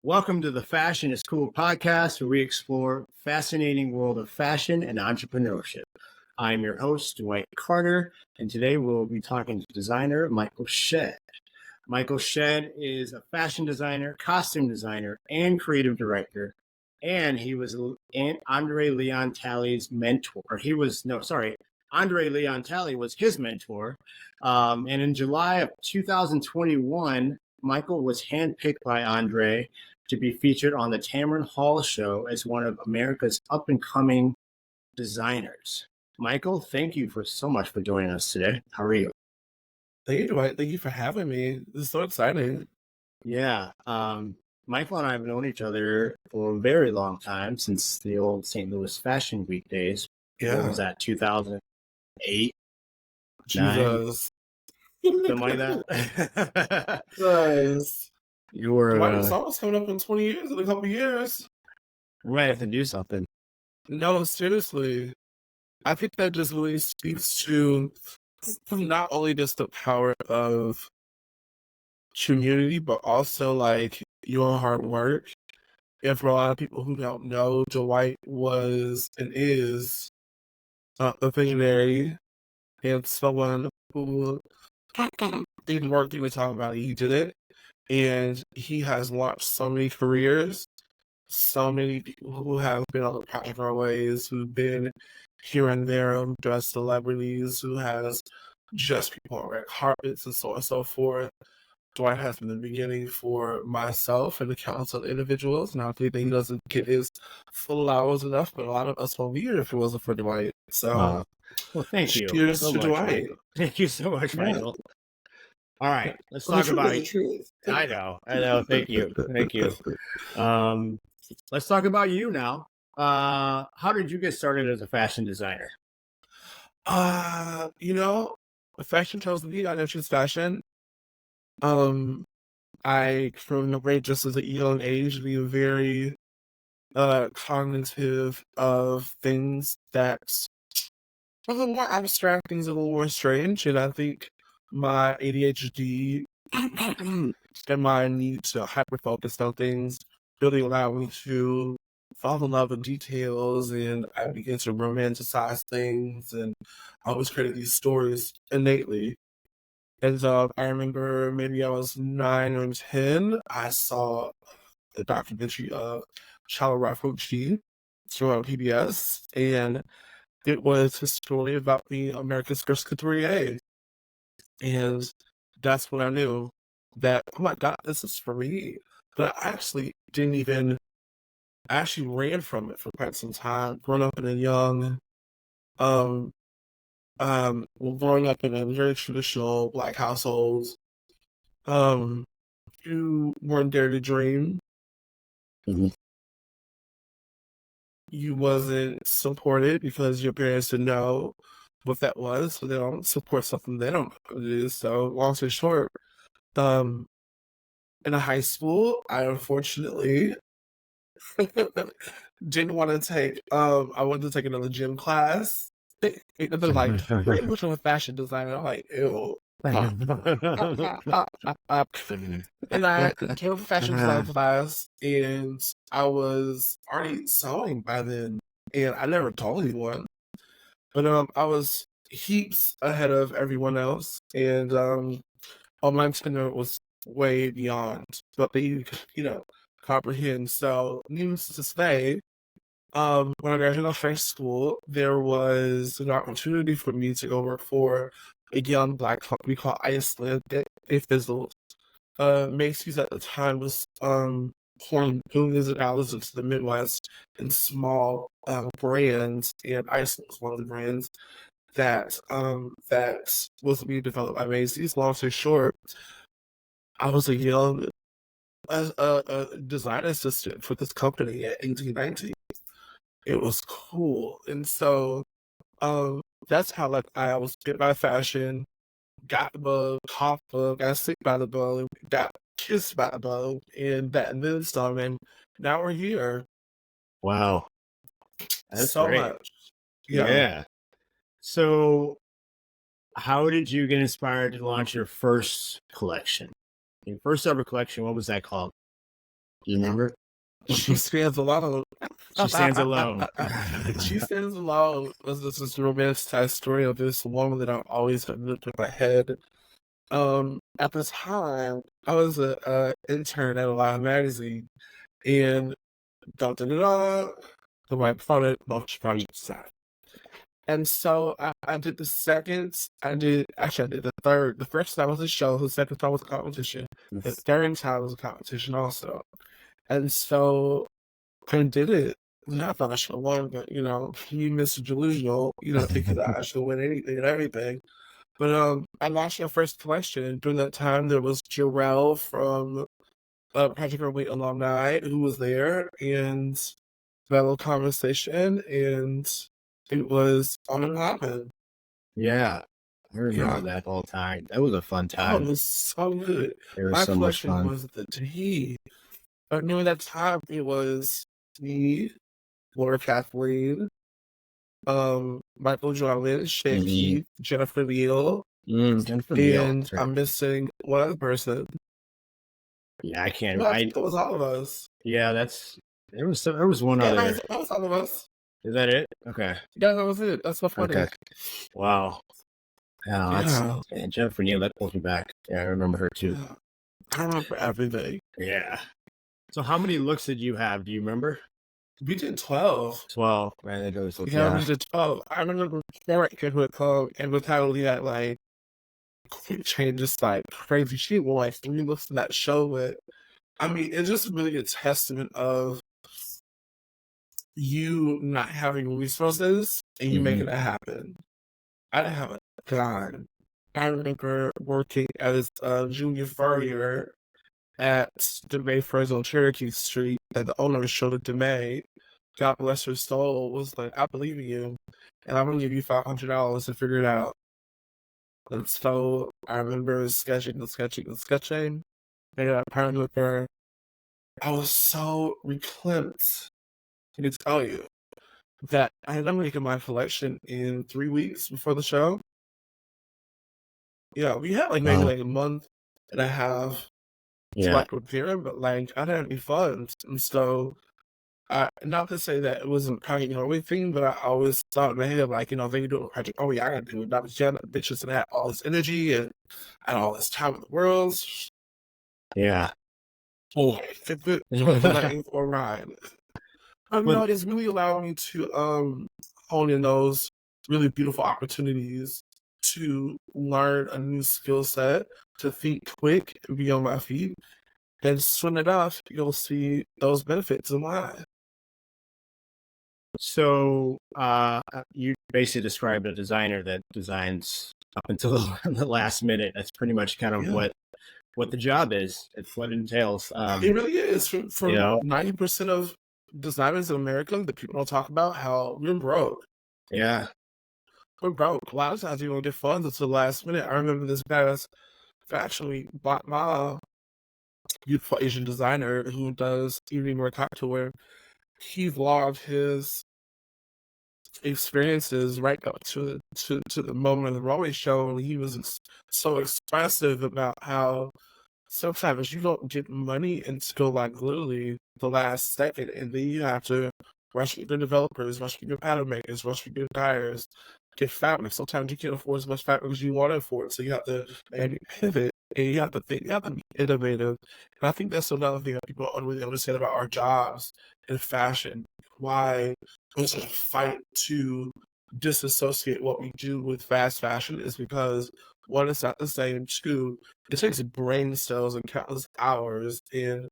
Welcome to the Fashion is Cool podcast, where we explore fascinating world of fashion and entrepreneurship. I'm your host, Dwight Carter, and today we'll be talking to designer Michael Shead. Michael Shead is a fashion designer, costume designer, and creative director, and he was Andre Leon Talley's mentor. Andre Leon Talley was his mentor. And in July of 2021, Michael was handpicked by Andre to be featured on the Tamron Hall show as one of America's up-and-coming designers. Michael, thank you so much for joining us today. How are you? Thank you, Dwight. Thank you for having me. This is so exciting. Yeah. Michael and I have known each other for a very long time, since the old St. Louis Fashion Week days. Yeah. What was that, 2008? Jesus. Something like that? Nice. You were... Dwight, song's coming up in 20 years, in a couple years. We might have to do something. No, seriously. I think that just really speaks to not only just the power of community, but also like your hard work. And for a lot of people who don't know, Dwight was and is a visionary and someone who didn't work through talking about it, he did it. And he has launched so many careers, so many people who have been on the path of our ways, who've been here and there, dressed celebrities, who has just people on red carpets and so on and so forth. Dwight has been the beginning for myself and the countless other individuals. Now, I think that he doesn't get his full hours enough, but a lot of us won't be here if it wasn't for Dwight. So, well, thank you. Cheers so to much, Dwight. Michael. Thank you so much, Michael. All right, let's talk about it. I know. Thank you. Let's talk about you now. How did you get started as a fashion designer? Fashion chose me. I know she's fashion. I, from the way just as a young age, being very cognitive of things that a little more abstract, things a little more strange, and I think my ADHD and my need to hyper-focus on things really allowed me to fall in love with details, and I began to romanticize things, and I always created these stories innately. And so I remember maybe I was 9 or 10, I saw the documentary of Child Rafucci on PBS, and it was a story about the America's first couturier. And that's when I knew that, oh my God, this is for me. But I actually I actually ran from it for quite some time, growing up in a very traditional Black households. You weren't there to dream. Mm-hmm. You wasn't supported because your parents didn't know what that was, so they don't support something they don't know what it is. So long story short, in a high school, I unfortunately didn't want to take I wanted to take another gym class. They're like, which one fashion designer? I'm like, ew. And I came to fashion design class, and I was already sewing by then, and I never told anyone. But I was heaps ahead of everyone else, and my tenure was way beyond what they comprehend. So, needless to say, when I graduated from high school, there was an opportunity for me to go work for a young Black company called Iceland. They fizzled. Macy's at the time was pouring billions of dollars into the Midwest in small brands, and Iceland was one of the brands that was being developed by Macy's. Long story short, I was a young a design assistant for this company at 18, 19. It was cool. And so that's how like I was bit by fashion, got the bug, caught the bug, got sick by the bug, got kissed by the bug, and then some, and now we're here. Wow. That's so great. Much. Yeah. So how did you get inspired to launch your first collection? Your first ever collection, what was that called? You remember? She stands alone. She stands alone. She stands alone was this romanticized story of this woman that I've always had lived in my head. At the time, I was a intern at a Live magazine, and the right product launch project side. And so I did the second, I did the third. The first time was a show, the second time was a competition. The third time was a competition also. And so I did it. And I thought I should have won, but you know, you Mr. Delusional, thinking that I should win anything and everything. But I lost your first question. And during that time, there was Jarrell from Project Runway alumni who was there, and fellow conversation, and it was on and popping. Yeah. I remember that whole time. That was a fun Oh, time. it was so good. It was My so much question fun. was the tea. But during that time, it was me, Laura Kathleen, Michael Jordan, Shead, Jennifer Neal, Jennifer Neal. and Right. I'm missing one other person. Yeah, I can't. No, I think it was all of us. Yeah, there was one other. That was all of us. Is that it? Okay. Yeah, that was it. That's so funny. Okay. Wow. Yeah. And Jennifer Neal, that pulls me back. Yeah, I remember her too. Yeah. I remember everything. Yeah. So how many looks did you have? Do you remember? We did 12. 12. Right, those looks. Yeah, we did 12. I remember the character who had come and was how we had like quick changes, like crazy. She won like 3 looks in that show, but I mean, it's just really a testament of you not having resources and you making it happen. I didn't have a dime. I remember working as a junior furrier at the Mayfairs on Cherokee Street, and the owner showed it to May. God bless her soul, was like, I believe in you, and I'm gonna give you $500 to figure it out. And so I remember sketching, and I partnered with her. I was so reclipped. I can tell you that I ended up making my collection in 3 weeks before the show. Yeah, we had like maybe like a month and a half to like prepare, but like I didn't have any funds, and so not to say that it wasn't kind of everything, but I always thought in my head like they do a project. Oh yeah, I gotta do it. Not Jenna, bitches, and had all this energy and all this time in the world. Yeah. Oh, like or ride. It's really allowed me to hone in those really beautiful opportunities to learn a new skill set, to think quick and be on my feet. And soon enough, you'll see those benefits in life. So you basically described a designer that designs up until the last minute. That's pretty much kind of what the job is. It's what it entails. It really is. For 90% of designers in America, that people don't talk about how we're broke. Yeah. We're broke. A lot of times you don't get funds until the last minute. I remember this guy actually bought my beautiful Asian designer who does evening wear couture. He vlogged his experiences right up to the moment of the runway show, and he was so expressive about how sometimes you don't get money until like literally the last second, and then you have to rush with the developers, rush with your pattern makers, rush with your dyers, get fabric. Sometimes you can't afford as much fabric as you want to afford, so you have to pivot, and you have to think, you have to be innovative. And I think that's another thing that people don't really understand about our jobs in fashion. Why there's a fight to disassociate what we do with fast fashion is because one, it's not the same. Two, it takes brain cells and countless hours and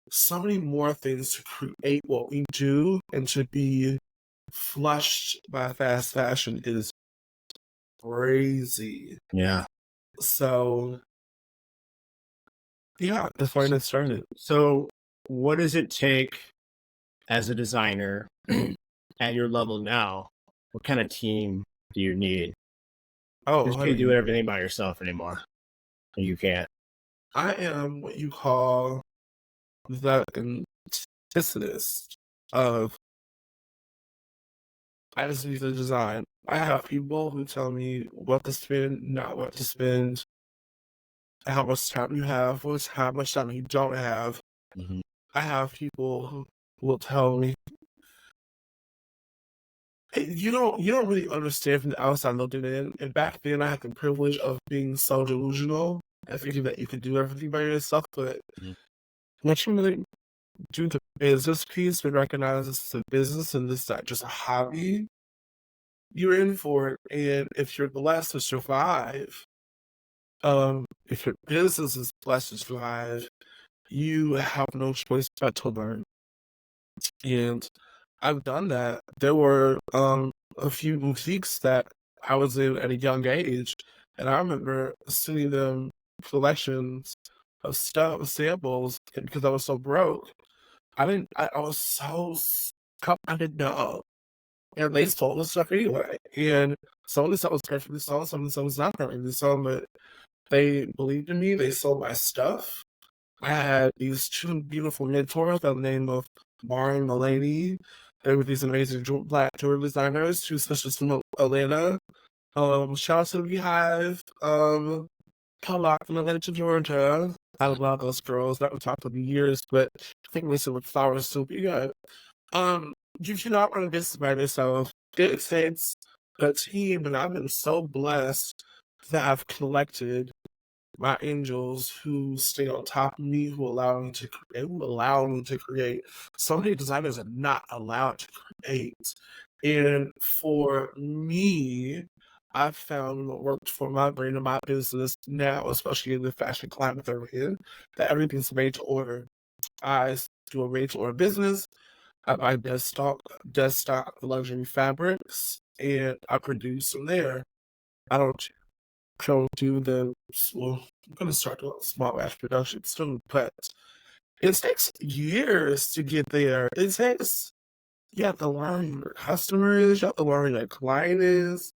so many more things to create what we do, and to be flushed by fast fashion is crazy. Yeah. So, yeah, that's why I started. So, what does it take as a designer at your level now? What kind of team do you need? Oh, you can't do everything by yourself anymore. You can't. I am what you call the antithesis of I just need to design. I have people who tell me what to spend, not what to spend, how much time you have, how much time you don't have. I have people who will tell me, "Hey, you don't really understand from the outside looking in." And back then, I had the privilege of being so delusional and thinking that you could do everything by yourself. But Mhm. once you really do the business piece and recognize this is a business and this is not just a hobby, you're in for it. And if you're blessed to survive, if your business is blessed to survive, you have no choice but to learn. And I've done that. There were a few boutiques that I was in at a young age, and I remember sending them collections of stuff, samples, and because I was so broke. I was so I didn't know. And they sold the stuff anyway. And some of the stuff was perfectly sold, some of the stuff was not perfectly sold, but they believed in me, they sold my stuff. I had these two beautiful mentors by the name of Mari and Mulaney. They were these amazing black jewelry designers, two sisters from Atlanta. Shout out to the Beehive. Come back from Atlanta, Georgia. I love those girls. That was talked for years, but I think Lisa with flowers still be good. You should not run a business by yourself. It takes a team, and I've been so blessed that I've collected my angels who stay on top of me, who allow me to create. So many designers are not allowed to create. And for me, I've found what worked for my brain and my business now, especially in the fashion climate that we're in, that everything's made to order. I do a made to order business. I buy desktop luxury fabrics, and I produce from there. I don't do the well, I'm gonna start doing small batch production soon, but it takes years to get there. You have to learn who your customers, you have to learn who your client is,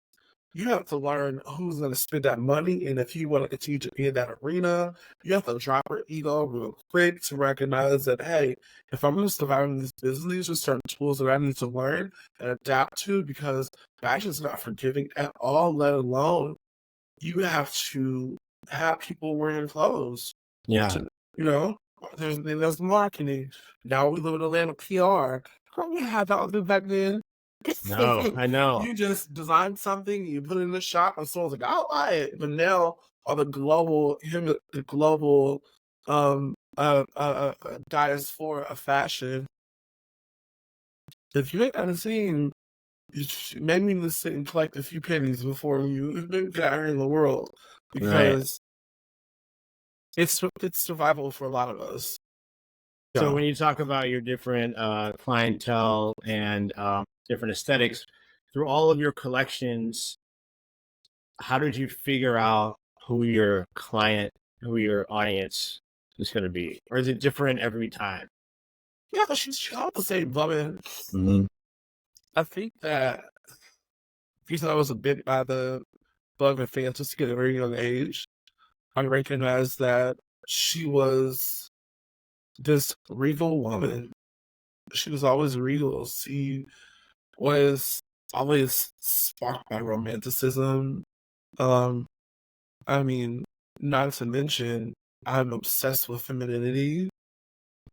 you have to learn who's gonna spend that money, and if you want to continue to be in that arena, you have to drop your ego real quick to recognize that, hey, if I'm gonna survive in this business, these are certain tools that I need to learn and adapt to because fashion's not forgiving at all, let alone you have to have people wearing clothes Yeah. to, you know, there's marketing. Now we live in Atlanta PR. Don't we have that all back then? No, I know. You just design something, you put it in the shop, and someone's like, I'll buy it. But now on the global diaspora of fashion, if you ain't ever seen, maybe you need to sit and collect a few pennies before you get out in the world Right. because it's survival for a lot of us. So when you talk about your different clientele and different aesthetics, through all of your collections, how did you figure out who your audience is going to be? Or is it different every time? Yeah, she's all the same woman. Mm-hmm. I think that because I was a bit by the bug of fantasy at a very young age, I recognized that she was this regal woman. She was always regal. She was always sparked by romanticism. Um, I mean, not to mention, I'm obsessed with femininity.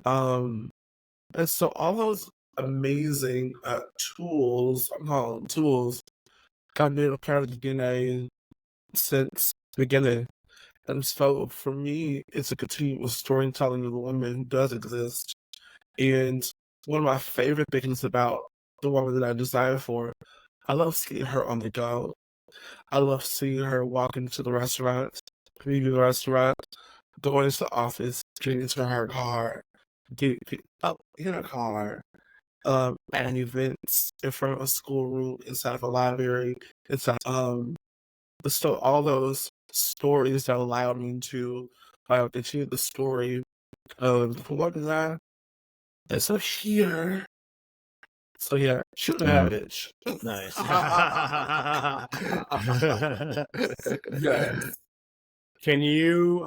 Um, and so all those amazing tools, I'm calling them tools, got been a part of the DNA since the beginning. And so for me, it's a continuous storytelling of the woman who does exist. And one of my favorite things about the woman that I designed for, I love seeing her on the go. I love seeing her walk into the restaurant, leaving the restaurant, going to the office, getting into her car, getting up in her car, at events in front of a schoolroom, inside of a library, inside but still all those stories that allowed me to continue the story of what design. And so here, so yeah, shoot that bitch. Nice. Yeah. Can you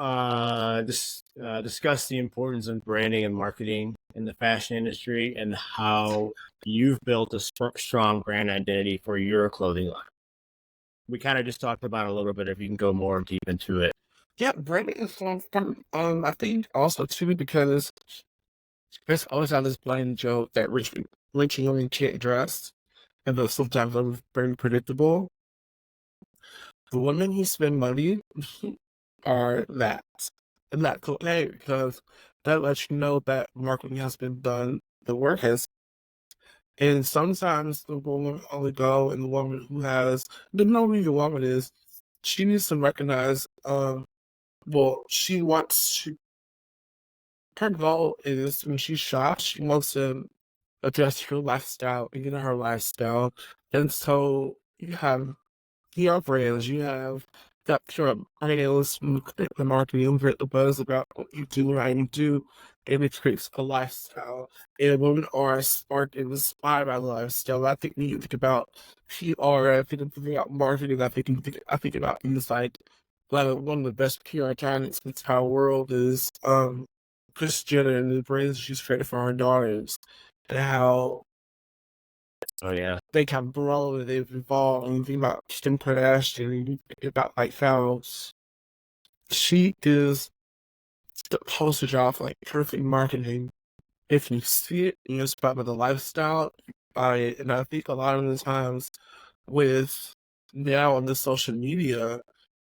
discuss the importance of branding and marketing in the fashion industry and how you've built a strong brand identity for your clothing line? We kind of just talked about it a little bit. If you can go more deep into it. Yeah, branding is so fun. I think also too because There's always on this blind joke that rich women can't dress, and those sometimes are very predictable. The women who spend money are that. And that's okay because that lets you know that marketing has been done, the work has. And sometimes the woman only go and the woman who has the know who the woman is, she needs to recognize well, her goal is when she shops, she wants to address her lifestyle and get her lifestyle. And so you have PR brands, you have got your ideas, the marketing, create the buzz about what you do and how you do, and it creates a lifestyle. And women are sparked and inspired by the lifestyle. I think when you think about PR, I think about marketing, I think about things like one of the best PR talents in the entire world is Chris Jenner and the brands she's created for her daughters, and how Oh yeah. they kind of grow and they've evolved. And you think about Kim Kardashian, and you think about like how she is the poster job for like perfect marketing. If you see it, you're inspired by the lifestyle, by it. And I think a lot of the times with now on the social media,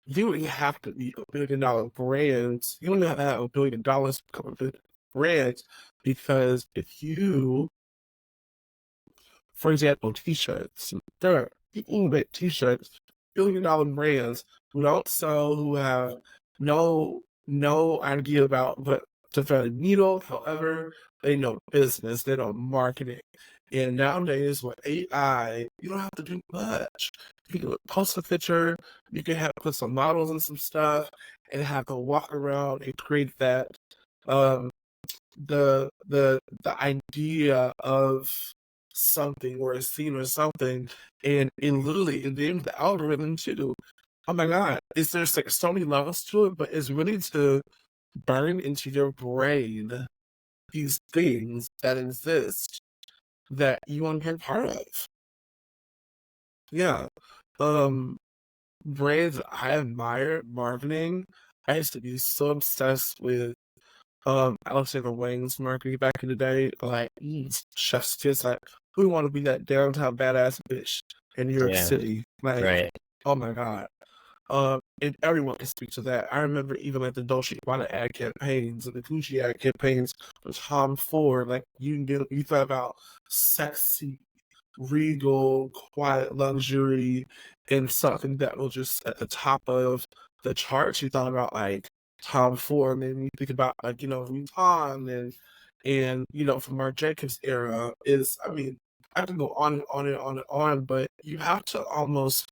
you don't have to be $1 billion brands. You don't have to have $1 billion to become a big brand, because if you, for example, t-shirts, there are people who make t-shirts, $1 billion brands who don't sell, who have no idea about what to thread a needle. However, they know business, they know marketing. And nowadays with AI, you don't have to do much. You can post a picture, you can have put some models and some stuff, and have to walk around and create that um the idea of something or a scene or something, and it literally, and then the algorithm too. Oh my god, is there's like so many levels to it, but it's really to burn into your brain these things that exist that you want to be part of. Yeah. Um, brands I admire marketing. I used to be so obsessed with Alexander Wang's marketing back in the day. Like chef's kiss, like who want to be that downtown badass bitch in New York Yeah. City? Like, Right. oh my god. And everyone can speak to that. I remember even like the Dolce Gabbana ad campaigns and the Gucci ad campaigns with Tom Ford. Like you thought about sexy, regal, quiet luxury, and something that was just at the top of the charts. You thought about like Tom Ford, and you think about like Vuitton and from Marc Jacobs era. Is I mean I can go on and on and on and on, but you have to almost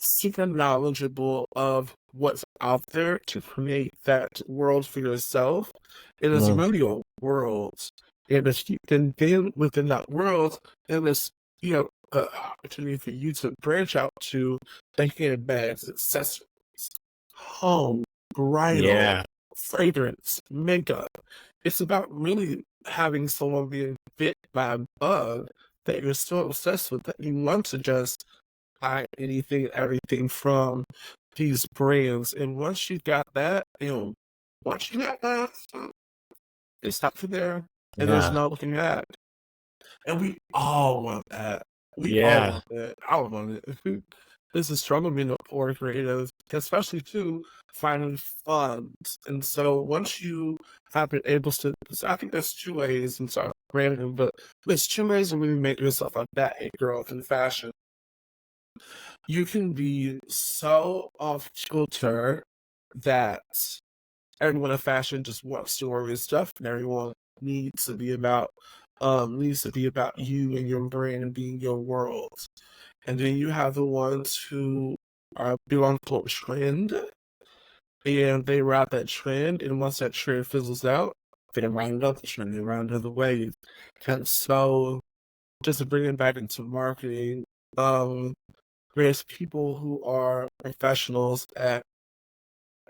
super knowledgeable of what's out there to create that world for yourself. It is Mm. really a world. And if you can then within that world, then there's opportunity for you to branch out to thinking bags, accessories, home, bridal, Yeah. fragrance, makeup. It's about really having someone being bit by a bug that you're so obsessed with that you want to just buy anything, everything from these brands. And once you got that, once you got that, it stops you there, and there's Yeah. no looking back. And we all want that. We all Yeah. want that. I want it. This is struggle being a poor creative, especially too finding funds. And so once you have been able to, so I think there's two ways, and sorry, random, but there's two ways to really make yourself a that girl in fashion. You can be so off kilter that everyone in fashion just wants to wear your stuff, and everyone needs to be about you and your brand and being your world. And then you have the ones who are belong to a trend, and they ride that trend, and once that trend fizzles out, they ride another trend, they ride another wave. And so just to bring it back into marketing, there's people who are professionals at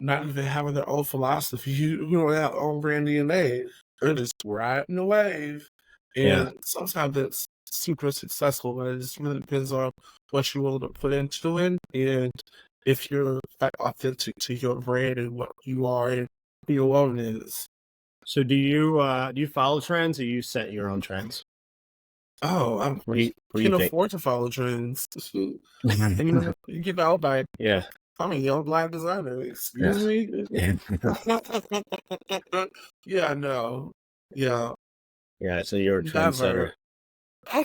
not even having their own philosophy, who don't have their own brand DNA. They're just riding the wave. Yeah. And sometimes it's super successful, but it just really depends on what you're willing to put into it, and if you're like, authentic to your brand and what you are and who your own is. So do you follow trends or you set your own trends? Oh, What do you can think? afford to follow trends. And you get out by Yeah. I'm a young black designer. Excuse Yes. me. Yeah. Yeah, no. Yeah, Yeah. So you're a never. trendsetter. I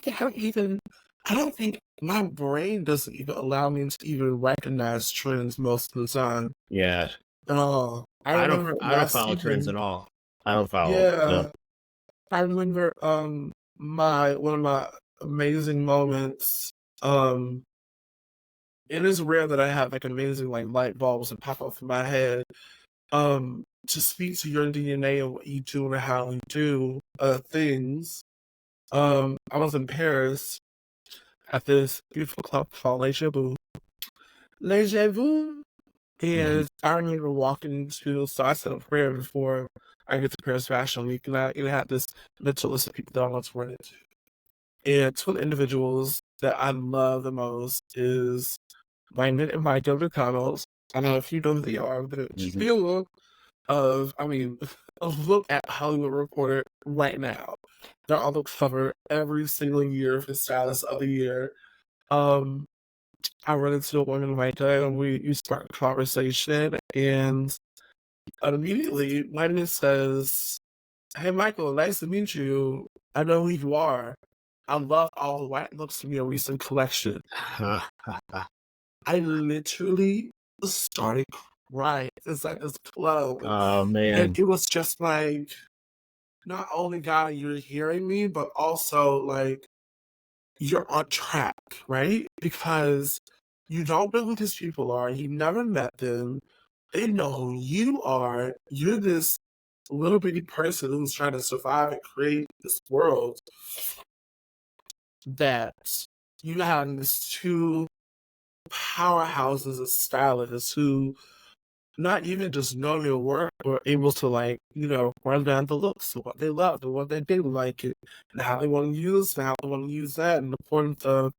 don't think my brain doesn't even allow me to even recognize trends most of the time. Yeah. I I don't. remember I don't last follow trends evening. at all. I don't follow. No. Yeah, I remember my one of my amazing moments. Um, it is rare that I have like amazing like light bulbs that pop off in my head. To speak to your DNA and what you do and how you do things. I was in Paris at this beautiful club called Les Jabou. Mhm. And I remember walking into, so I said a prayer before I get to Paris Fashion Week, and I had this mental list of people that I want to run into. And two of the individuals that I love the most is Lyman and Michael McConnell. I don't know if you know who they are, but just be a look a look at Hollywood Reporter right now. They're on the cover every single year for Stylist of the Year. Um, I run into a woman like that and we start a conversation and immediately Lyman says, "Hey Michael, nice to meet you. I know who you are. I love all the white looks from your recent collection." I literally started crying inside this club. Oh And man. it was just like, not only God, you're hearing me, but also like you're on track, right? Because you don't know who these people are, you never met them, they know who you are. You're this little bitty person who's trying to survive and create this world that you have these two powerhouses of stylists who not even just know your work, but able to like, run down the looks, what they love, and what they didn't like it, and how they want to use, and how they want to use that, and the importance of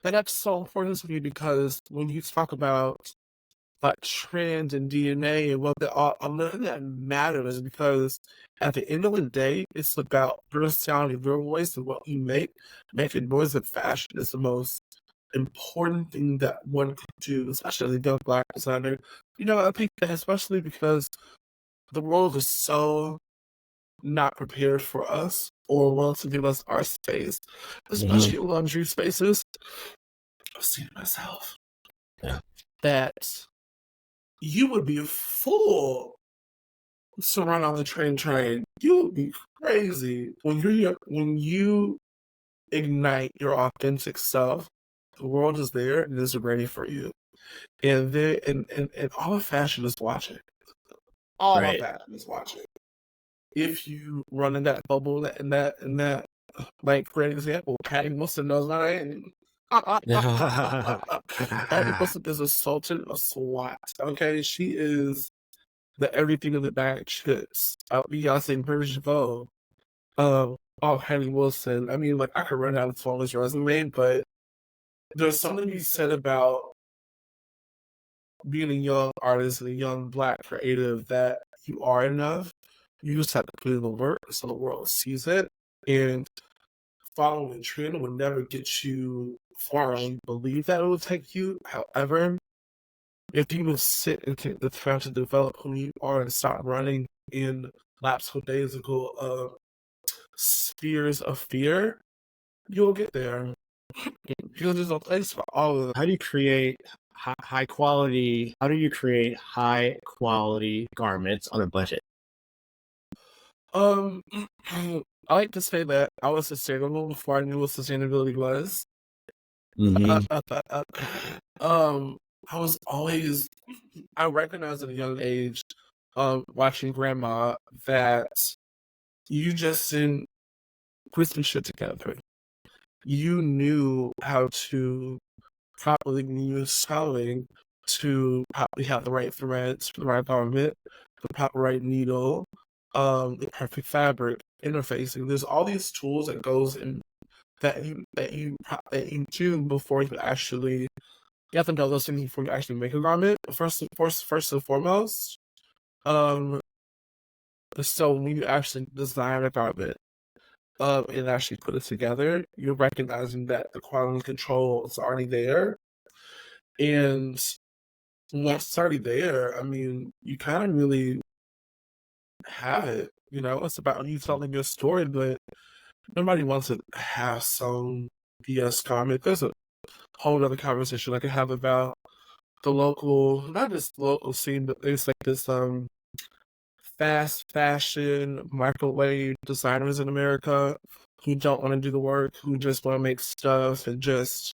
that's so important to me because when you talk about like trends and DNA and what they are, a lot of that matters because at the end of the day, it's about your sound and your voice and what you make. Making noise in fashion is the most important thing that one could do, especially as a young black designer. I think that especially because the world is so not prepared for us or wants to give us our space, Mhm. especially luxury spaces. I've seen it myself. Yeah. That you would be a fool to run on the train. You would be crazy when you ignite your authentic self. The world is there and is ready for you. And and all of fashion is watching. All of Right. fashion is watching. If you run in that bubble and that like for example, Patty Wilson knows I am. Patty Wilson is a sultan of SWAT. Okay, she is the everything in the bag chips. Beyonce and British Vogue. Patty Wilson. I mean, like I could run down the flawless resume, but there's something to be said about being a young artist and a young black creative that you are enough. You just have to put in the work so the world sees it. And following trend will never get you far. I believe that it will take you. However, if you will sit and take the time to develop who you are and stop running in laps of days ago of spheres of fear, you'll get there. Because there's a place for all of them. How do you create high quality? How do you create high quality garments on a budget? Um, I like to say that I was sustainable before I knew what sustainability was. Mm-hmm. um, I was always, I recognized at a young age, watching grandma that you just didn't put some shit together. You knew how to properly use sewing to probably have the right threads for the right garment, the proper right needle, the perfect fabric interfacing. There's all these tools that goes in that you do before you actually you have to know those things before you actually make a garment. First and foremost, um, So when you actually design a garment, and actually put it together, you're recognizing that the quality control is already there. And once it's already there, I mean, you kind of really have it. You know, it's about you telling your story, but nobody wants to have some BS comment. There's a whole other conversation I could have about the local, not just local scene, but there's like this fast fashion microwave designers in America who don't want to do the work, who just want to make stuff and just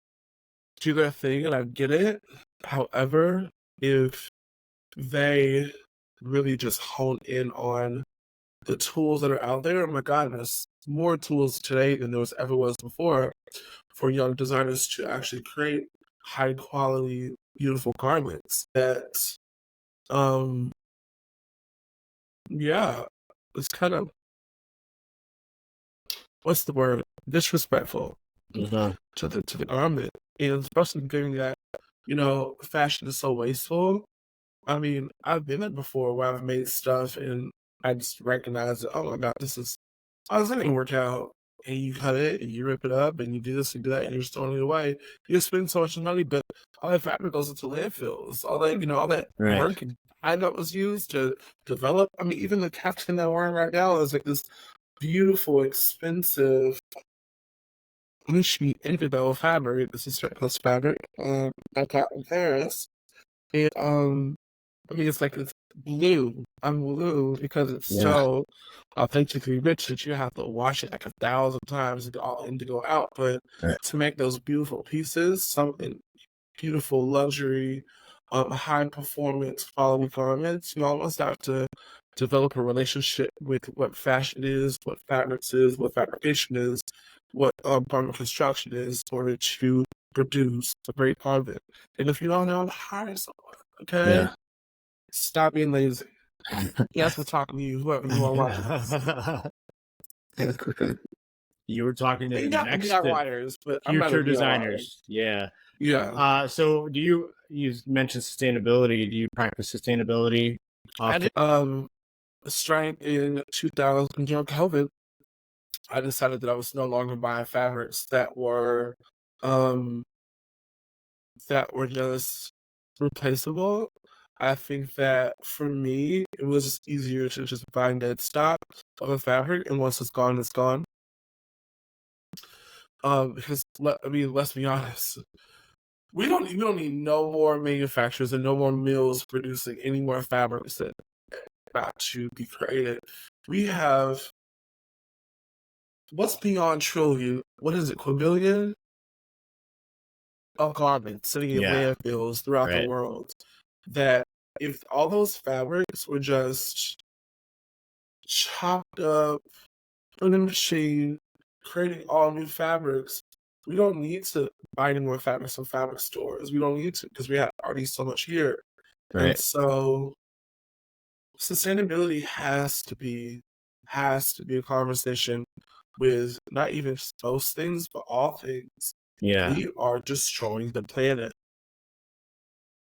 do their thing, and I get it. However, if they really just hone in on the tools that are out there, oh my God, there's more tools today than there ever was before for young designers to actually create high quality, beautiful garments that, um, yeah, it's kind of, what's the word? Disrespectful to the garment. And especially given that, you know, fashion is so wasteful. I mean, I've been there before where I've made stuff and I just recognize that, oh my God, this didn't work out. And you cut it and you rip it up and you do this and do that and you're just throwing it away. You spend so much money, but all that fabric goes into landfills. All that, you know, all that work and time that was used to develop. I mean, even the caption that I'm wearing right now is like this beautiful, expensive, sheet indigo fabric. This is surplus fabric. I got in Paris. And I mean, it's like it's blue. I'm blue because it's so authentically rich that you have to wash it like 1,000 times to get all indigo out. But to make those beautiful pieces, something beautiful, luxury, high performance quality garments, you almost have to develop a relationship with what fashion is, what fabrics is, what fabrication is, what garment construction is, in order to produce a great garment. And if you don't know, hire someone. Okay? Stop being lazy. Yes, we're talking to you, whoever you are watching. You were talking to You the got next DIYers, but I'm not a future DIYer. designers. Yeah. So do you mentioned sustainability? Do you practice sustainability? I did strength in 2000 during COVID. I decided that I was no longer buying fabrics that were just replaceable. I think that for me, it was just easier to just buy dead stock of a fabric, and once it's gone, it's gone. Because let's be honest, we don't need no more manufacturers and no more mills producing any more fabrics that about to be created. We have what's beyond trillion? What is it? Quadrillion of garments sitting in landfills throughout the world. That if all those fabrics were just chopped up, put in the machine, creating all new fabrics, we don't need to buy any more fabrics from fabric stores. We don't need to because we have already so much here. And so sustainability has to be a conversation with not even most things, but all things. Yeah. We are destroying the planet.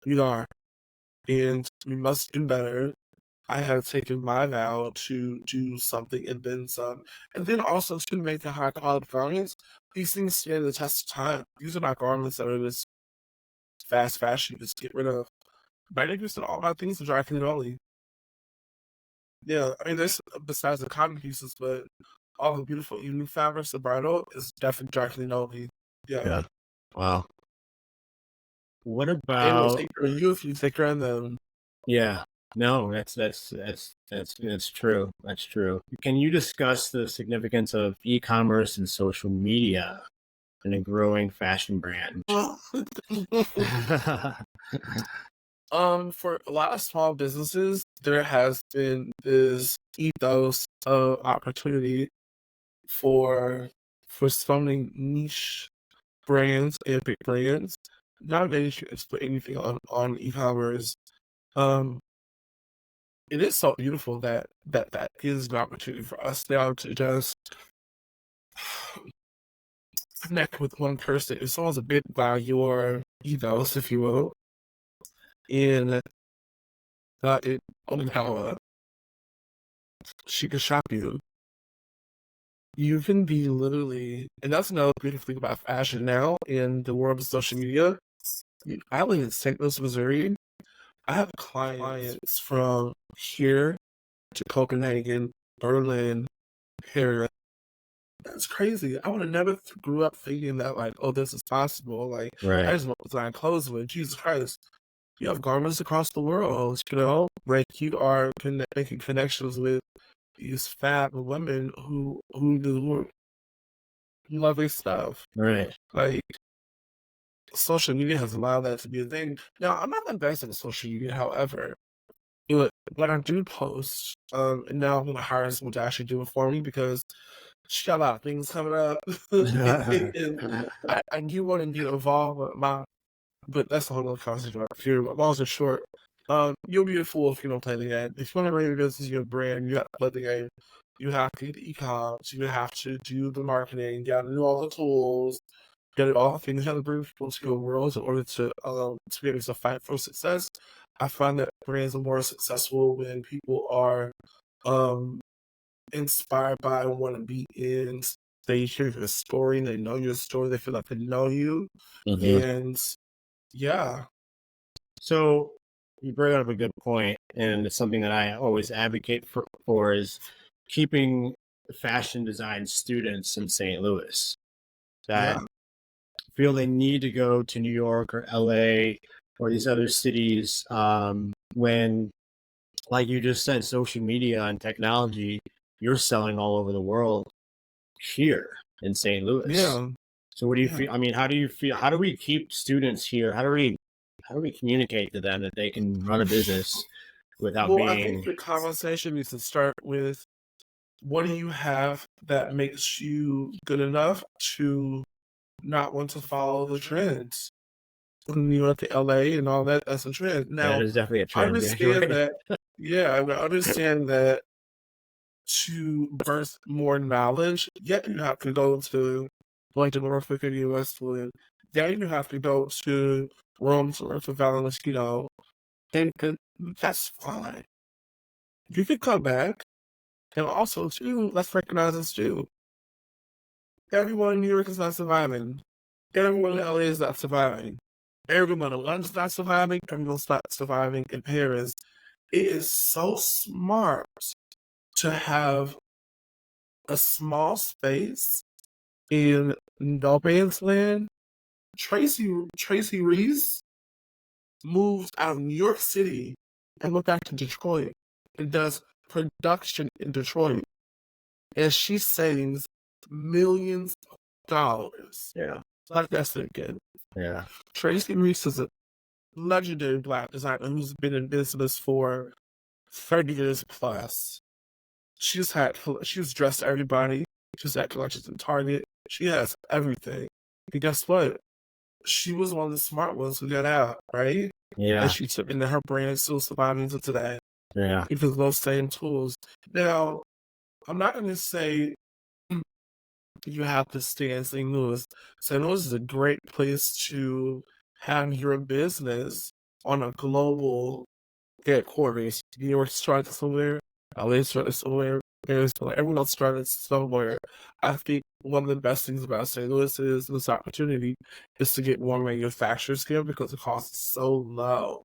We are. And we must do better. I have taken my vow to do something and then some. And then also to make the high quality garments. These things stand the test of time. These are not garments that are this fast fashion, just get rid of. But I guess all my things are dry clean only. Yeah, I mean, there's besides the cotton pieces, but all the beautiful evening fabrics, the bridal is definitely dry clean only. Yeah. Wow. What It will about take care of you if you take care of them. Yeah. No, that's true. That's true. Can you discuss the significance of e-commerce and social media in a growing fashion brand? For a lot of small businesses, there has been this ethos of opportunity for so many niche brands and big brands. Not many should put anything on e-commerce. It is so beautiful that is an opportunity for us now to just connect with one person. If someone's a bit by your ethos, if you will, and it only how she can shop you. You can be literally, and that's another beautiful thing about fashion now in the world of social media. I live in St. Louis, Missouri. I have clients from here to Copenhagen, Berlin, Paris. That's crazy. I would have never grew up thinking that, like, oh, this is possible. Like, I Right. just want to design clothes with. Jesus Christ. You have garments across the world, you know? Like, you are making connections with these fab women who love their stuff. Right. Like, social media has allowed that to be a thing. Now, I'm not invested in social media, however. When I do post, and now I'm gonna hire someone to actually do it for me because she got a lot of things coming up, and I do want to be involved with but that's a whole other conversation about fear. But long and short, you'll be a fool if you don't play the game. If you want to run your business, your brand, you have to play the game. You have to get the e-coms. You have to do the marketing. You got to do all the tools. You got to do all the things. You have to bring people to your world in order to be able to fight for success. I find that brands are more successful when people are inspired by and want to be in. They hear your story, they know your story, they feel like they know you. And yeah. So you bring up a good point, and it's something that I always advocate for is keeping fashion design students in St. Louis that feel they need to go to New York or LA or these other cities when, like you just said, social media and technology, you're selling all over the world here in St. Louis. Yeah. So what do you feel? I mean, how do you feel? How do we keep students here? How do we communicate to them that they can run a business without being? I think the conversation needs to start with, what do you have that makes you good enough to not want to follow the trends? When you went to LA and all that, that's a trend. Now, that is definitely a trend. I understand that. Yeah, I understand that to birth more knowledge, yet you have to go to like the Norfolk and Westwood. Then you have to go to Rome to Valley Mosquito. And that's fine. You can come back. And also, too, let's recognize this too. Everyone in New York is not surviving. Everyone in LA is not surviving. Everyone in London's not surviving. Everyone's not surviving in Paris. It is so smart to have a small space in no man's land. Tracy Reese moved out of New York City and went back to Detroit and does production in Detroit. And she saves millions of dollars. Yeah. Like that's it again. Yeah. Tracy Reese is a legendary Black designer who's been in business for 30 years plus. She's dressed everybody. She's acting like she's in Target. She has everything. And guess what? She was one of the smart ones who got out, right? Yeah. And she took into her brand, still surviving to today. Yeah. Even those same tools. Now, I'm not going to say you have to stay in St. Louis. St. Louis is a great place to have your business on a global headquarters. New York started somewhere, LA started somewhere, everyone else started somewhere. I think one of the best things about St. Louis is this opportunity is to get more manufacturers here because the cost is so low.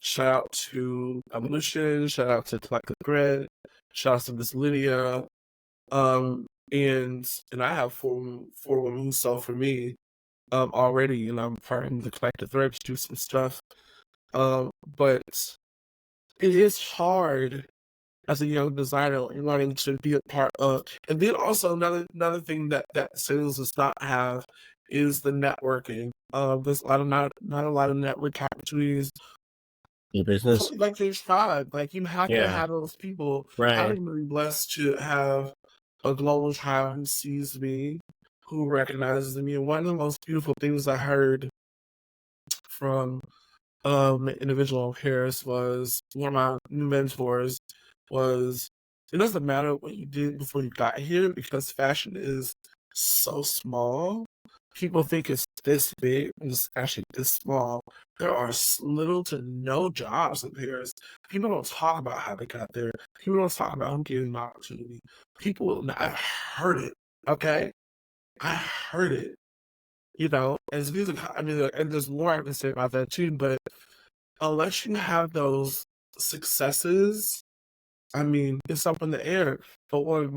Shout out to Evolution, shout out to Like the Grid, shout out to Miss Lydia. And I have four women who sell for me already, and I'm partnering the Collective Thread to do some stuff. But it is hard as a young designer learning to be a part of. And then also another thing that sales does not have is the networking. There's not a lot of network opportunities. Your business, like there's five. Like you have to have those people. Right. I'm really blessed to have a global tribe who sees me, who recognizes me. And one of the most beautiful things I heard from an individual in Paris was, one of my new mentors was, it doesn't matter what you did before you got here because fashion is so small people think it's this big, and it's actually this small. There are little to no jobs in Paris. People don't talk about how they got there. People don't talk about who gave them the opportunity. I've heard it, okay? I heard it, and and there's more I can say about that too, but unless you have those successes, it's up in the air. But one of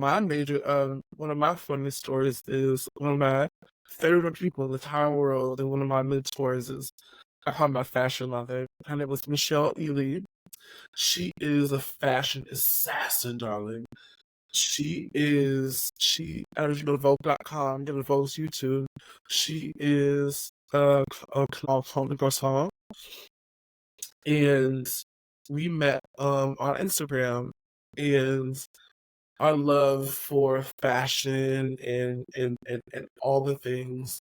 my funniest stories is one of my favorite people in the entire world, and one of my mentors is, I call my fashion mother. Her name was Michelle Ely. She is a fashion assassin, darling. As you go to Vogue.com, go to Vogue's YouTube. She is a clothing croissant. And we met on Instagram, and our love for fashion and all the things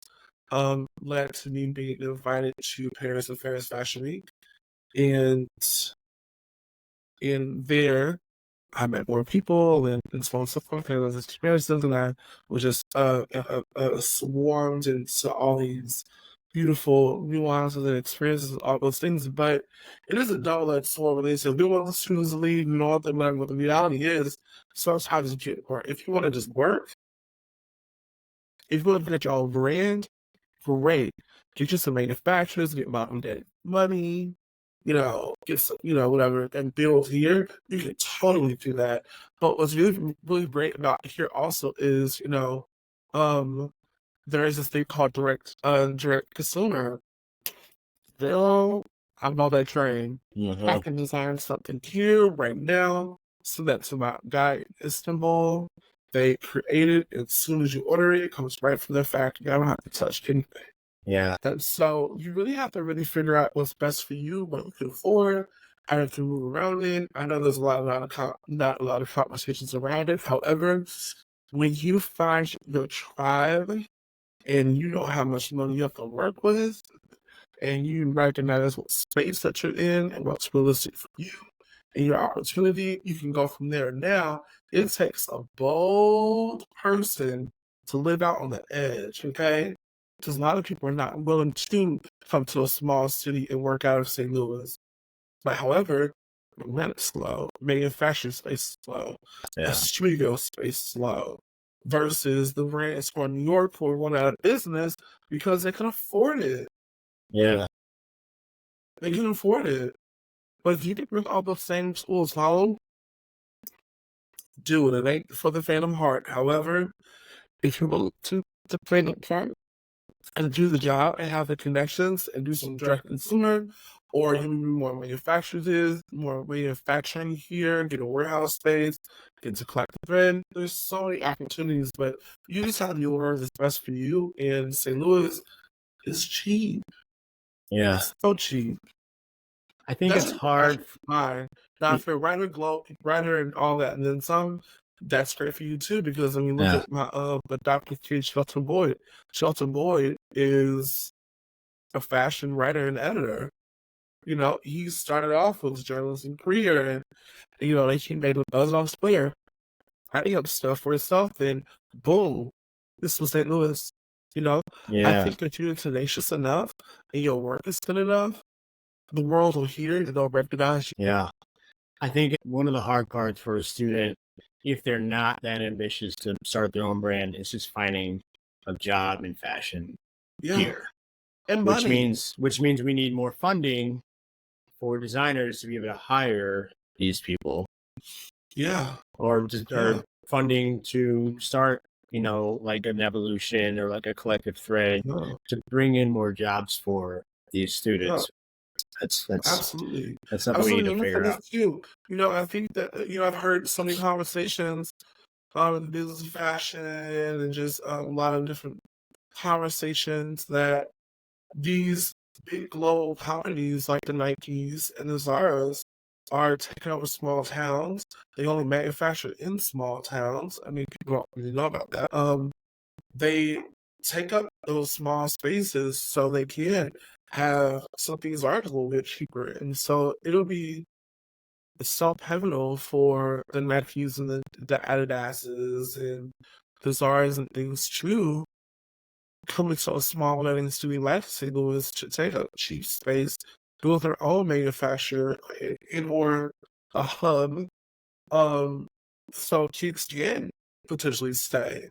led to me being invited to Paris and Paris Fashion Week. And in there, I met more people and so on and so forth. And those experiences, and I was just swarmed into all these beautiful nuances and experiences, all those things. But it is a double-edged sword relationship. We want the students to lead and all that, but the reality is, sometimes you get work. If you want to just work, if you want to get your own brand, great. Get you some manufacturers, get bottom debt money, get some, whatever, and build here. You can totally do that. But what's really, really great about here also is, there is this thing called direct consumer. I'm on that train. I can design something here right now. So that's about guy in Istanbul. They create it, and as soon as you order it, it comes right from their factory. I don't have to touch anything. Yeah. And so you really have to really figure out what's best for you, what you can afford, how you can move around it. I know there's not a lot of conversations around it. However, when you find your tribe and you know how much money you have to work with, and you recognize what space that you're in and what's realistic for you and your opportunity, you can go from there. Now, it takes a bold person to live out on the edge, okay? Because a lot of people are not willing to come to a small city and work out of St. Louis. But however, rent is slow, manufacturing space is slow, a studio space is slow, versus the brands for New York who are going out of business because they can afford it. Yeah. They can afford it. But if you can bring all those same tools home, do it. It ain't for the faint of heart. However, if you're willing to play the part and do the job and have the connections and do some direct consumer, or you need more manufacturing here, get a warehouse space, get to collect the thread. There's so many opportunities, but you just have to learn what's best for you. And St. Louis is cheap. Yeah. It's so cheap. I think it's hard. Fine. Now, if you're writer and all that, and then some, that's great for you too, because look at my the Dr. Kid Shelton Boyd. Shelton Boyd is a fashion writer and editor. He started off with journalism career, and he made a buzz off Square, writing up stuff for himself, and boom, this was St. Louis. I think that you're tenacious enough and your work is good enough, the world will hear it and they'll recognize you. Yeah. I think one of the hard parts for a student, if they're not that ambitious to start their own brand, is just finding a job in fashion here. And which means we need more funding for designers to be able to hire these people. Yeah. Or or funding to start, like an evolution or like a collective thread to bring in more jobs for these students. That's absolutely. That's something we need to figure out. I think that I've heard so many conversations in the business of fashion and just a lot of different conversations that these big global companies like the Nikes and the Zaras are taking over small towns. They only manufacture in small towns. People don't really know about that. They take up those small spaces so they can have some things are a little bit cheaper, and so it'll be so pivotal for the Nikes and the Adidases and the Zaras and things too becoming so small that it's doing like St. Louis to take up cheap space, build their own manufacturer or a hub, so kids can potentially stay.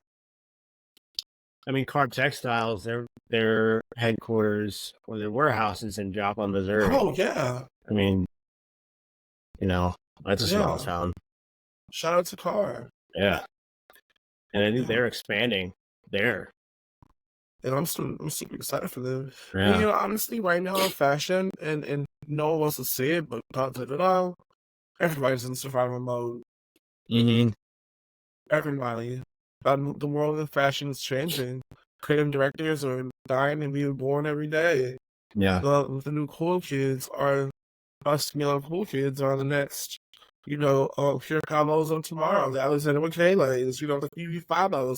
I mean, Carb Textiles, their headquarters or their warehouse is in Joplin, Missouri. Oh yeah. I mean, that's a small town. Shout out to Car. Yeah. And I think they're expanding there. And I'm super excited for them. Yeah. And, honestly, right now, fashion, and no one wants to say it, but not at all, everybody's in survival mode. Mm-hmm. Everybody. The world of fashion is changing. Creative directors are dying and being born every day. Yeah. The new cool kids are us young cool kids are the next, here comes on tomorrow. The Alexander McKayla's, the Phoebe Phibos.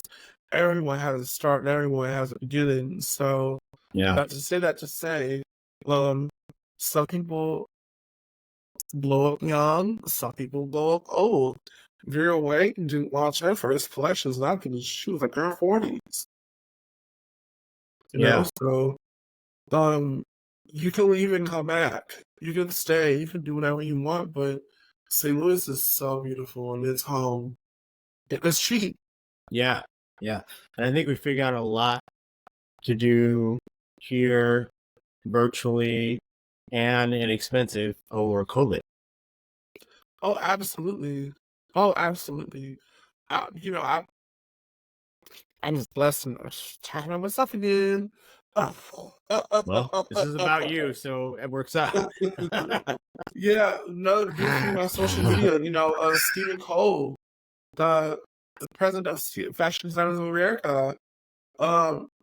Everyone has a start and everyone has a beginning. So, not to say, some people blow up young, some people blow up old. Vera Wang didn't launch her first collections because she was like in her 40s. So, you can leave and come back. You can stay. You can do whatever you want, but St. Louis is so beautiful and it's home. It's cheap. Yeah. Yeah. And I think we figured out a lot to do here virtually and inexpensive over COVID. Oh, absolutely. I'm just blessed and talking about myself again. Well, this is about you, so it works out. Yeah, no, through my social media, Stephen Cole, the president of Fashion Designers of America,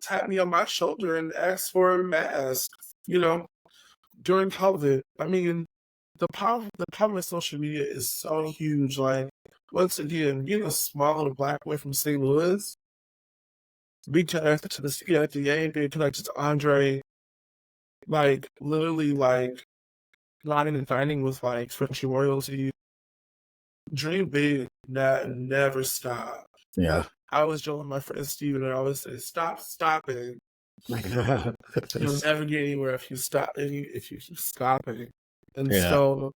tapped me on my shoulder and asked for a mask, during COVID. I mean, the power of social media is so huge. Like, once again, being a small little Black boy from St. Louis, being connected to the CFDA, being connected to Andre, like, literally, like, lining and dining with, like, French royalty. Dream big, never stop. Yeah. I was joking with my friend Steven, and I always say, stop stopping. You'll never get anywhere if you stop, if you keep stopping. And so,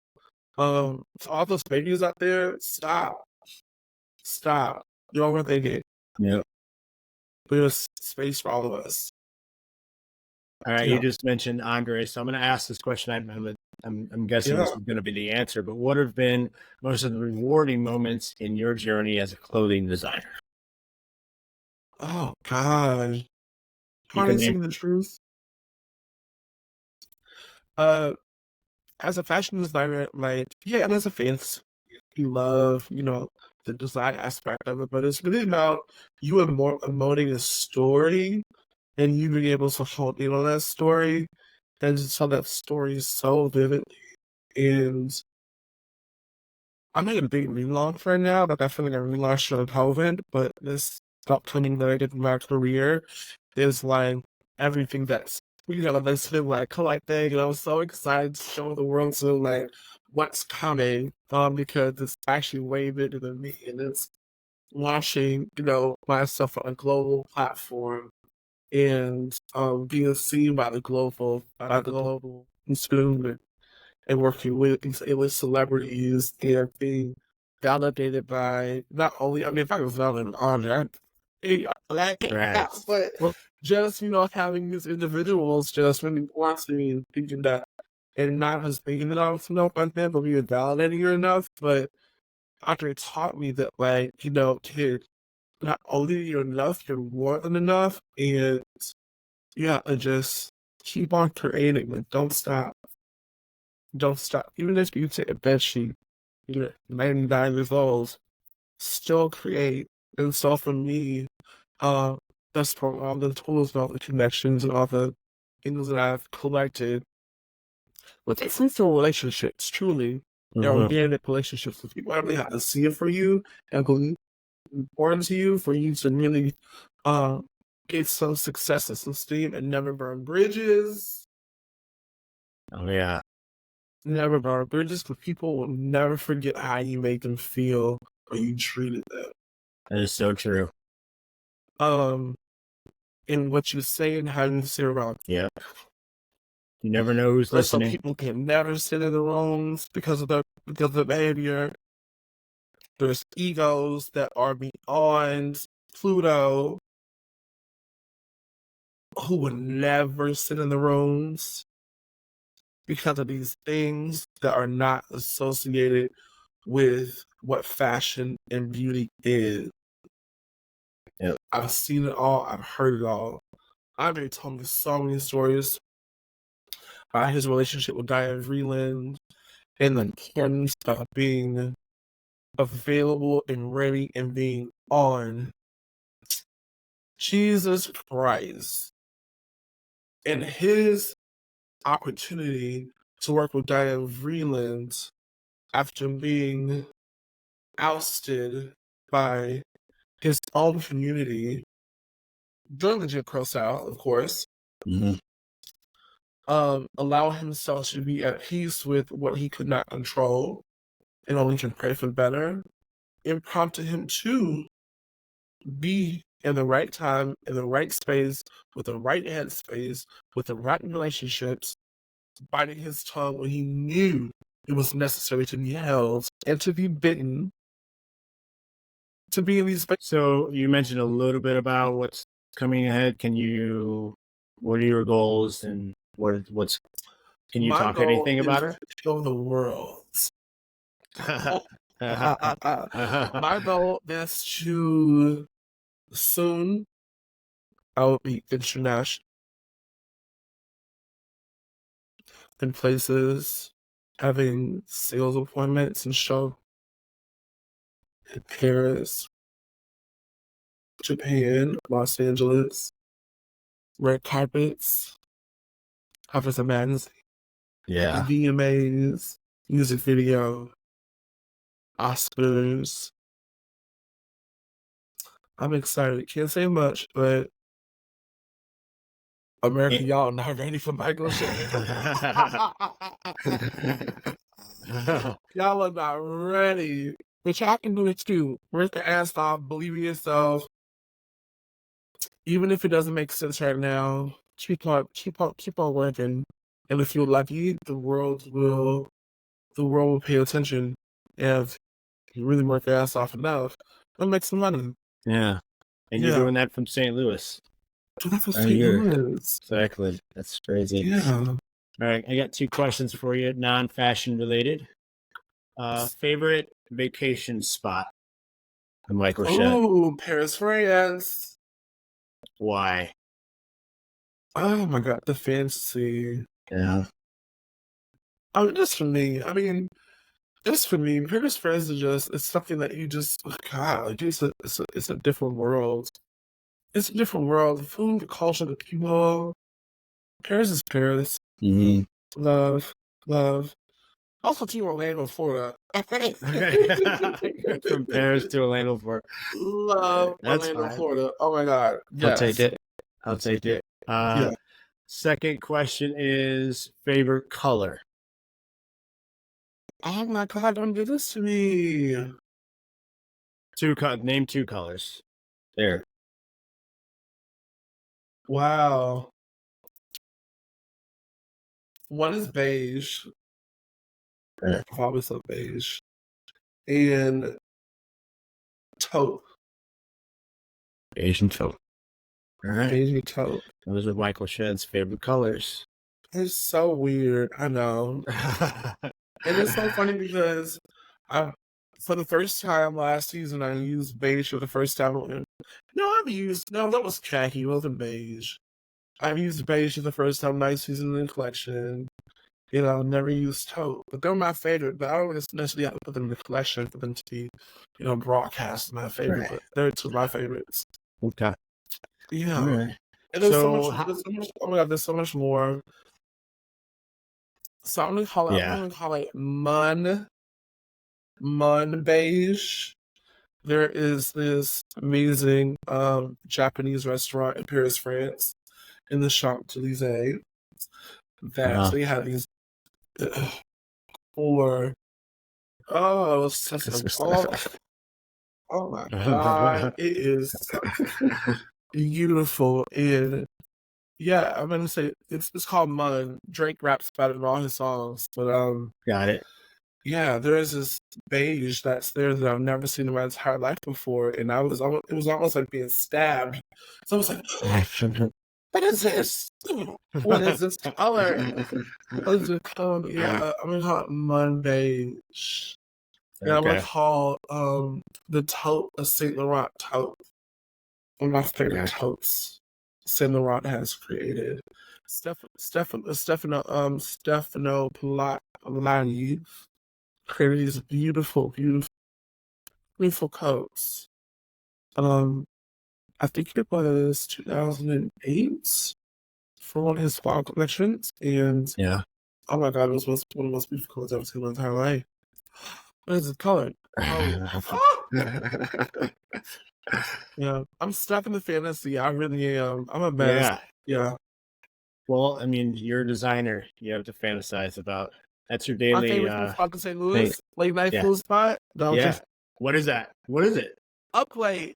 to all those babies out there, stop. You're overthinking. Yeah. There's space for all of us. All right, you just mentioned Andre, so I'm going to ask this question. I'm guessing this is going to be the answer, but what have been most of the rewarding moments in your journey as a clothing designer? Oh, God. Harnessing the truth. As a fashion designer, and as a fan, you love, the design aspect of it, but it's really about you emoting a story and you being able to hold in on that story and just tell that story so vividly. And I'm not a big relaunch right now, but I feel like I relaunched during COVID, but this upcoming that I did in my career is like everything that's that's been like collecting, and I'm so excited to show the world what's coming, because it's actually way bigger than me, and it's launching, myself on a global platform and being seen by the global consumer and working with celebrities and being validated by not only, if I was validated on that, but just, having these individuals just really watching me and thinking that, and not just thinking that I was enough on them, but being validating you enough. But Andre taught me that, kid, not only you're enough, you're more than enough. And just keep on creating. Don't stop. Even if you take a bed sheet, you're 99 years old, still create. And so for me, that's for all the tools and all the connections and all the things that I've collected with essential relationships, truly. They're organic relationships with people. I really have to see it for you and believe important to you for you to really get some success and some steam and never burn bridges. Oh, yeah. Never burn bridges, because people will never forget how you made them feel or you treated them. That is so true. in what you say and how you sit around. Yeah. You never know who's Some listening. people can never sit in the rooms because of the behavior. There's egos that are beyond Pluto who would never sit in the rooms because of these things that are not associated with what fashion and beauty is. Yep. I've seen it all. I've heard it all. Andre told me so many stories about his relationship with Diane Vreeland and the importance of being available and ready and being on. Jesus Christ. And his opportunity to work with Diane Vreeland after being ousted by his own community during the Jim Crow style, of course, allow himself to be at peace with what he could not control and only can pray for better, and prompted him to be in the right time, in the right space, with the right headspace, with the right relationships, biting his tongue when he knew it was necessary to be held and to be bitten, to be in these spaces. So you mentioned a little bit about what's coming ahead. What are your goals and what's, can you talk anything about it? Show the world. My goal is to soon I will be international in places, having sales appointments and show in Paris, Japan, Los Angeles, red carpets, covers of magazine, VMAs, music video, Oscars. I'm excited. Can't say much, but America, y'all not ready for Michael Shead. Y'all are not ready. But y'all can do it too. Work the ass off, believe in yourself. Even if it doesn't make sense right now, keep on working. And if you're lucky, the world will pay attention. If you really work your ass off enough, it'll make some money. Yeah. And you're doing that from St. Louis. Exactly. That's crazy. Yeah. All right. I got 2 questions for you, non-fashion related. Favorite vacation spot? Michael Shead. Oh, Paris, France. Why? Oh my God, the fantasy. Yeah. Oh, just for me. I mean, just for me, Paris, France is it's something that you just, God, it's a different world. It's a different world. The food, the culture, the people. Paris is Paris. Mm-hmm. Love. Also to Orlando, Florida. From Paris to Orlando, Florida. Love Orlando, Florida. Oh my God. Yes. I'll take it. Second question is favorite color. Oh my God, don't do this to me. Name 2 colors. There. Wow. One is beige. Probably so beige. And taupe. Beige and taupe. All right. Beige and taupe. Those are Michael Shead's favorite colors. It's so weird. I know. And it's so funny because for the first time last season, I used beige for the first time. No, that was khaki. It wasn't beige. I've used beige for the first time last season in the collection. Never used taupe. But they're my favorite. But I don't necessarily have to put them in the collection for them to be, broadcast my favorite. Right. But they're 2 of my favorites. Okay. Yeah. Right. And there's so much. Oh my God, there's so much more. So I'm gonna call it Mun beige. There is this amazing Japanese restaurant in Paris, France, in the Champs-Élysées that they have these oh my God, it beautiful. And yeah, I'm gonna say it's called Mud. Drake raps about it in all his songs. But Got it. yeah, there is this beige that's there that I've never seen in my entire life before, and it was almost like being stabbed. So I was like, what is this? What is this color? What is it called? Yeah, I'm gonna call it Mud beige. Yeah, I'm gonna call the taupe a Saint Laurent taupe. One of my favorite taupes Saint Laurent has created. Stefano Polani created these beautiful coats. I think it was 2008 for one of his fall collections, and oh my god, it was one of the most beautiful coats I've ever seen in my entire life. What is it colored? Oh. Yeah, I'm stuck in the fantasy. I really am. I'm a mess. Yeah. Well, I mean, you're a designer. You have to fantasize about. That's your My daily. favorite spot in St. Louis, late night food spot. No, yeah. What is that? What is it? Uplate.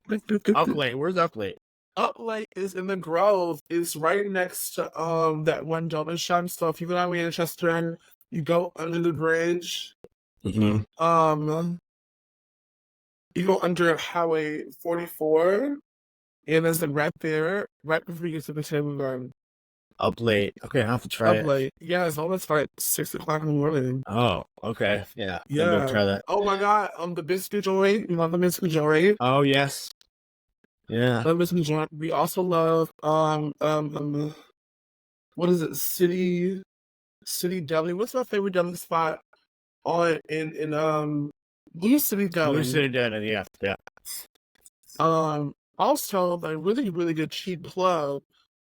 Uplate. Where's Uplate? Uplate is in the Grove. It's right next to that one donut shop. So if you go down Manchester and you go under the bridge, you go under Highway 44, and there's a right there, right before you get to the Table Garden. Uplate. Okay, I have to try Uplate. Yeah, it's almost like 6 o'clock in the morning. Oh, okay. Yeah. Yeah. Go try that. Oh my god. The biscuit joint. You love the biscuit joint? Oh yes. Yeah. Love biscuit joint. We also love what is it? City Deli. What's my favorite deli spot on in Blue City Deli? Blue City Deli, yeah. Also a really, really good cheap plug.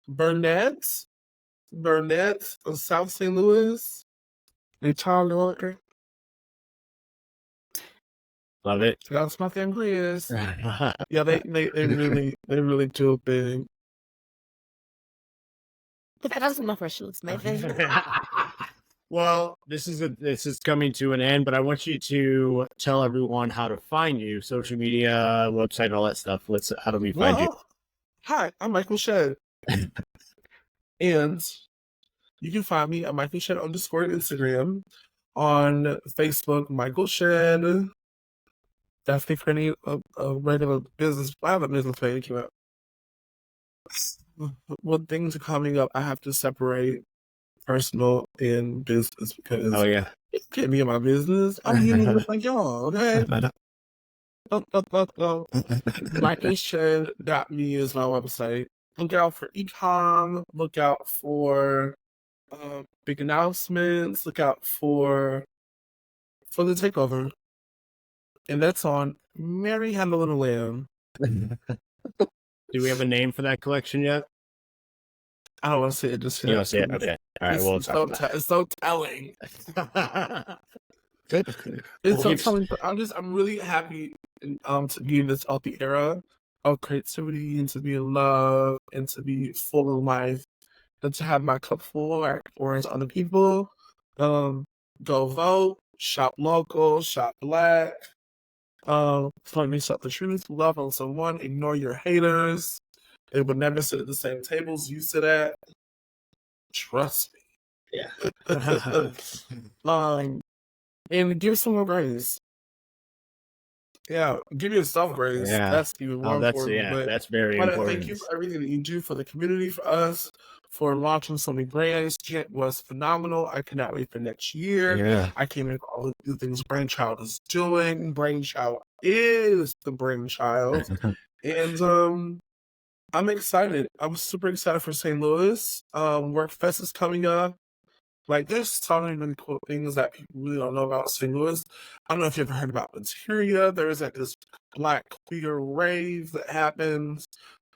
Burnett's in South St. Louis. They Charlie Walker. Love it. That's my thing, Chris. Yeah, they really do a big. But that doesn't matter. Shoes, maybe. Well, this is coming to an end, but I want you to tell everyone how to find you, social media, website, all that stuff. How do we find you? Hi, I'm Michael Shead. And you can find me at Michael Shead _ Instagram, on Facebook, Michael Shead. Definitely for any regular business. I have a business page, but when things are coming up, I have to separate personal and business because it can't be in my business. I'm here with like y'all, okay? MichaelShed.me is my website. Look out for e-com. Look out for big announcements. Look out for the takeover. And that's on Mary Had a Little Lamb. Do we have a name for that collection yet? I don't want to say it just yet. You don't say it? Okay. All right. It's so telling. It's so telling. But I'm really happy to be in this healthy era of creativity and to be in love and to be full of life and to have my cup full like orange other people. Go vote, shop local, shop black. Find me something the truth, love on someone, ignore your haters. They would never sit at the same tables you sit at. Trust me. Yeah. And give someone grace. Yeah, give yourself grace. Yeah. That's even more important. Yeah, that's very important. Thank you for everything that you do for the community, for us, for launching so many brands. It was phenomenal. I cannot wait for next year. Yeah. I can't wait for all the things Brainchild is doing. Brainchild is the Brainchild. And I'm excited. I'm super excited for St. Louis. WorkFest is coming up. Like, there's so many really cool things that people really don't know about St. Louis. I don't know if you've ever heard about Materia. There's like this Black queer rave that happens.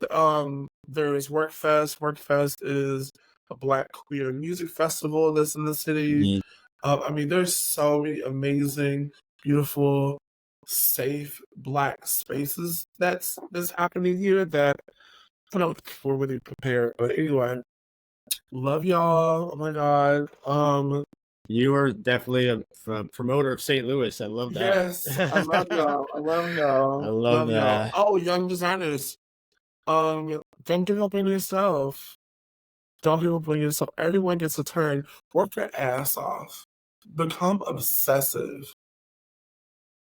There is WorkFest. WorkFest is a Black queer music festival that's in the city. I mean, there's so many amazing, beautiful, safe Black spaces that's happening here that I don't think we're really prepared. But anyway, love y'all. Oh my god. You are definitely a promoter of St. Louis. I love that. Yes, I love y'all. I love y'all. I love that. Y'all. Oh, young designers. Don't give up on yourself. Don't give up on yourself. Everyone gets a turn. Work your ass off. Become obsessive.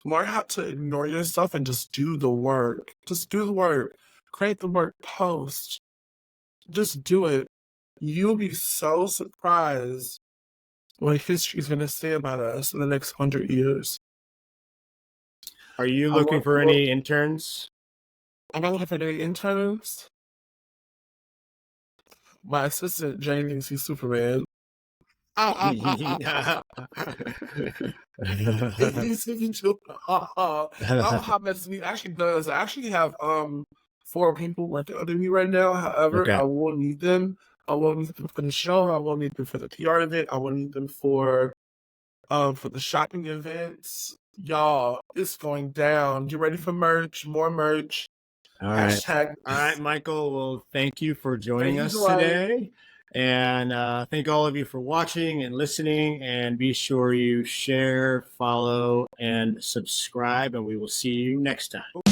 Learn how to ignore yourself and just do the work. Just do the work. Create the work. Post. Just do it. You'll be so surprised what history's going to say about us in the next 100 years. Are you looking for any interns? I'm not looking for any interns. My assistant, Jane, thinks he's Superman. He's speaking to how much he actually does. I actually have 4 people working under me right now. However, Okay. I will need them. I will need them for the show. I will need them for the PR event. I will need them for the shopping events. Y'all, it's going down. Get ready for merch, more merch. All right. Hashtag. All right, Michael. Well, thank you for joining Thank us you, Dwight. today. And thank all of you for watching and listening. And be sure you share, follow, and subscribe. And we will see you next time.